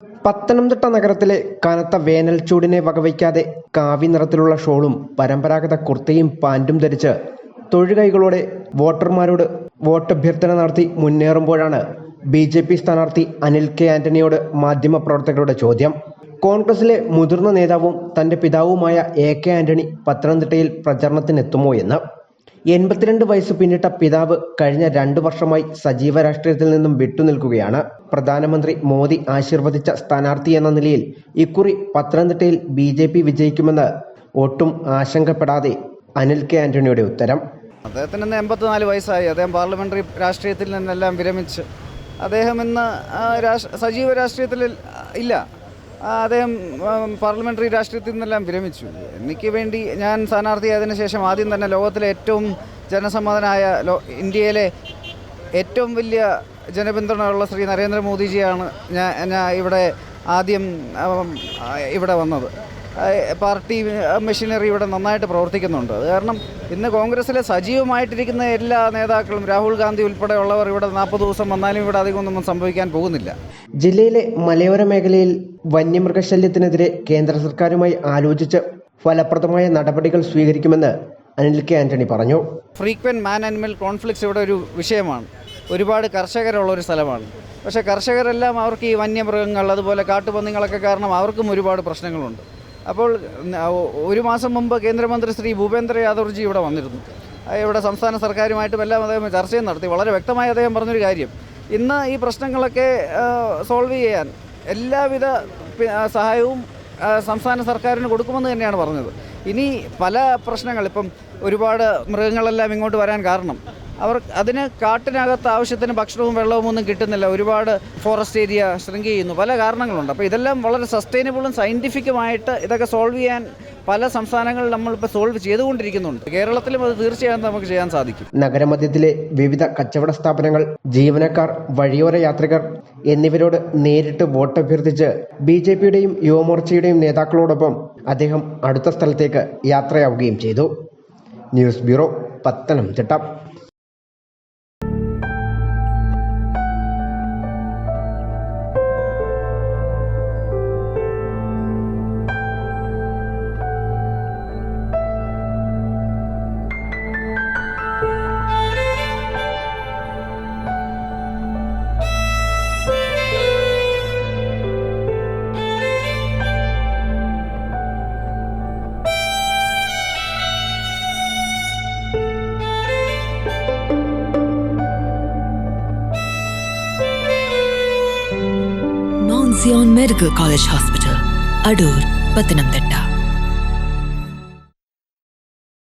പത്തനംതിട്ട നഗരത്തിലെ കനത്ത വേനൽ ചൂടിനെ വകവയ്ക്കാതെ കാവി നിറത്തിലുള്ള ഷോളും പരമ്പരാഗത കുർത്തയും പാന്റും ധരിച്ച് തൊഴുകൈകളോടെ വോട്ടർമാരോട് വോട്ടഭ്യർത്ഥന നടത്തി മുന്നേറുമ്പോഴാണ് BJP സ്ഥാനാർത്ഥി അനിൽ കെ ആന്റണിയോട് മാധ്യമപ്രവർത്തകരുടെ ചോദ്യം. കോൺഗ്രസിലെ മുതിർന്ന നേതാവും തന്റെ പിതാവുമായ AK ആന്റണി പത്തനംതിട്ടയിൽ പ്രചരണത്തിനെത്തുമോ എന്ന്. 82 വയസ്സ് പിന്നിട്ട പിതാവ് കഴിഞ്ഞ 2 വർഷമായി സജീവ രാഷ്ട്രീയത്തിൽ നിന്നും വിട്ടുനിൽക്കുകയാണ്. പ്രധാനമന്ത്രി മോദി ആശീർവദിച്ച സ്ഥാനാർത്ഥി എന്ന നിലയിൽ ഇക്കുറി പത്തനംതിട്ടയിൽ BJP വിജയിക്കുമെന്ന് ഒട്ടും ആശങ്കപ്പെടാതെ അനിൽ കെ ആന്റണിയുടെ ഉത്തരം. അദ്ദേഹത്തിന് 84 വയസ്സായി. അദ്ദേഹം പാർലമെന്ററി രാഷ്ട്രീയത്തിൽ നിന്നെല്ലാം വിരമിച്ച് അദ്ദേഹം ഇന്ന് സജീവ രാഷ്ട്രീയത്തിൽ ഇല്ല. അദ്ദേഹം പാർലമെന്ററി രാഷ്ട്രീയത്തിൽ നിന്നെല്ലാം വിരമിച്ചു. എനിക്ക് വേണ്ടി ഞാൻ സ്ഥാനാർത്ഥിയായതിനു ശേഷം ആദ്യം തന്നെ ലോകത്തിലെ ഏറ്റവും ജനസമ്മതനായ ഇന്ത്യയിലെ ഏറ്റവും വലിയ ജനപിന്തുണയുള്ള ശ്രീ നരേന്ദ്രമോദിജിയാണ് ഞാൻ ആദ്യം ഇവിടെ വന്നത്. പാർട്ടി മെഷീനറി ഇവിടെ നന്നായിട്ട് പ്രവർത്തിക്കുന്നുണ്ട്. അത് കാരണം ഇന്ന് കോൺഗ്രസ്സിലെ സജീവമായിട്ടിരിക്കുന്ന എല്ലാ നേതാക്കളും രാഹുൽ ഗാന്ധി ഉൾപ്പെടെയുള്ളവർ ഇവിടെ 40 ദിവസം വന്നാലും ഇവിടെ അധികമൊന്നും സംഭവിക്കാൻ പോകുന്നില്ല. ജില്ലയിലെ മലയോര മേഖലയിൽ വന്യമൃഗശല്യത്തിനെതിരെ കേന്ദ്ര സർക്കാരുമായി ആലോചിച്ച് ഫലപ്രദമായ നടപടികൾ സ്വീകരിക്കുമെന്ന് അനിൽ കെ ആന്റണി പറഞ്ഞു. ഫ്രീക്വന്റ് മാൻ ആനിമൽ കോൺഫ്ലിക്ട്സ് ഇവിടെ ഒരു വിഷയമാണ്. ഒരുപാട് കർഷകരുള്ള ഒരു സ്ഥലമാണ്. പക്ഷേ കർഷകരെല്ലാം അവർക്ക് ഈ വന്യമൃഗങ്ങൾ അതുപോലെ കാട്ടുപന്നികളൊക്കെ കാരണം അവർക്കും ഒരുപാട് പ്രശ്നങ്ങളുണ്ട്. അപ്പോൾ 1 മാസം മുമ്പ് കേന്ദ്രമന്ത്രി ശ്രീ ഭൂപേന്ദ്ര യാദവ്ജി ഇവിടെ വന്നിരുന്നു. ഇവിടെ സംസ്ഥാന സർക്കാരുമായിട്ടും എല്ലാം അദ്ദേഹം ചർച്ചയും നടത്തി. വളരെ വ്യക്തമായി അദ്ദേഹം പറഞ്ഞൊരു കാര്യം, ഇന്ന് ഈ പ്രശ്നങ്ങളൊക്കെ സോൾവ് ചെയ്യാൻ എല്ലാവിധ സഹായവും സംസ്ഥാന സർക്കാരിന് കൊടുക്കുമെന്ന് തന്നെയാണ് പറഞ്ഞത്. ഇനി പല പ്രശ്നങ്ങൾ, ഇപ്പം ഒരുപാട് മൃഗങ്ങളെല്ലാം ഇങ്ങോട്ട് വരാൻ കാരണം അതിന് കാട്ടിനകത്ത് ആവശ്യത്തിന് ഭക്ഷണവും വെള്ളവും ഒന്നും കിട്ടുന്നില്ല. ഒരുപാട് ഫോറസ്റ്റ് ഏരിയ ഷ്രിങ്ക് ചെയ്യുന്നു. പല കാരണങ്ങളുണ്ട്. അപ്പോൾ ഇതെല്ലാം വളരെ സസ്റ്റൈനബിളും സയൻറ്റിഫിക്കുമായിട്ട് ഇതൊക്കെ സോൾവ് ചെയ്യാൻ പല സംസ്ഥാനങ്ങളിൽ നമ്മളിപ്പോൾ സോൾവ് ചെയ്തുകൊണ്ടിരിക്കുന്നുണ്ട്. കേരളത്തിലും അത് തീർച്ചയായും നമുക്ക് ചെയ്യാൻ സാധിക്കും. നഗരമധ്യത്തിലെ വിവിധ കച്ചവട സ്ഥാപനങ്ങൾ, ജീവനക്കാർ, വഴിയോര യാത്രികർ എന്നിവരോട് നേരിട്ട് വോട്ടഭ്യർത്ഥിച്ച് BJPയുടെയും യുവമോർച്ചയുടെയും നേതാക്കളോടൊപ്പം അദ്ദേഹം അടുത്ത സ്ഥലത്തേക്ക് യാത്രയാവുകയും ചെയ്തു. News bureau, Pathanamthitta. Zion Medical College Hospital, Adur, Pathanamthitta.